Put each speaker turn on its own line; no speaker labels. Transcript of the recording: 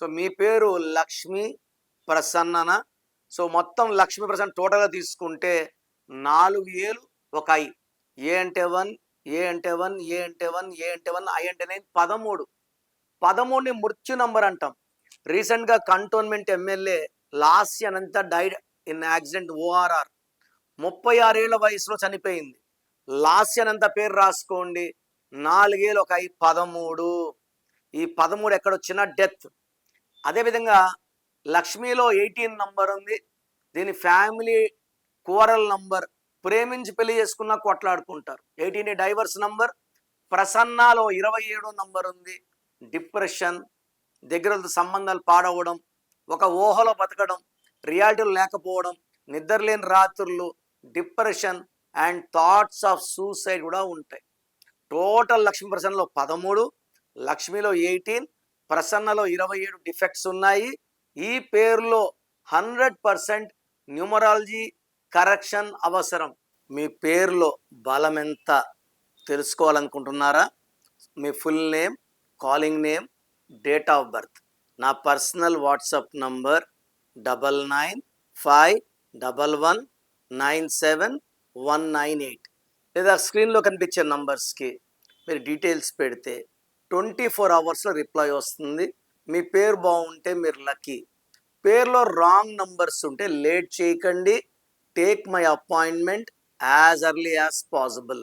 So మీ పేరు Lakshmi ప్రసన్నన. So మొత్తం లక్ష్మీ ప్రసన్న టోటల్గా తీసుకుంటే 4 ఏలు ఒక ఐ. ఏ అంటే 1, ఏ అంటే 1, ఏ అంటే 1, ఏ అంటే 1, ఐ అంటే 9, 13. 13ని మృత్యు నంబర్ అంటాం. రీసెంట్గా cantonment MLA Lasya Anantha died in accident ORR. 36 ఏళ్ల వయసులో చనిపోయింది. లాస్య అనంత పేరు రాసుకోండి. 4 ఏలు ఒక ఐ 13. ఈ 13 ఎక్కడొచ్చినా డెత్. అదేవిధంగా లక్ష్మిలో 18 నంబర్ ఉంది. దీని ఫ్యామిలీ కోరల్ నంబర్. ప్రేమించి పెళ్లి చేసుకున్నా కొట్లాడుకుంటారు. 18 డైవర్స్ నంబర్. ప్రసన్నాలో 27 నంబర్ ఉంది. డిప్రెషన్, దగ్గర సంబంధాలు పాడవడం, ఒక ఊహలో బతకడం, రియాలిటీలు లేకపోవడం, నిద్రలేని రాత్రులు, depression and thoughts of suicide కూడా ఉంటాయి. టోటల్ లక్ష్మీ ప్రసన్నలో 13, లక్ష్మిలో 18, ప్రసన్నలో 27 డిఫెక్ట్స్ ఉన్నాయి. ఈ పేరులో 100% న్యూమరాలజీ కరెక్షన్ అవసరం. మీ పేరులో బలం ఎంత తెలుసుకోవాలనుకుంటున్నారా? మీ full name, calling name, date of birth. నా పర్సనల్ వాట్సాప్ నంబర్ 99511197 లేదా స్క్రీన్లో కనిపించే నంబర్స్కి మీరు డీటెయిల్స్ పెడితే 24 అవర్స్లో రిప్లై వస్తుంది. మీ పేరు బాగుంటే మీరు లక్కీ. పేరులో రాంగ్ నంబర్స్ ఉంటే లేట్ చేయకండి. Take my appointment as early as possible.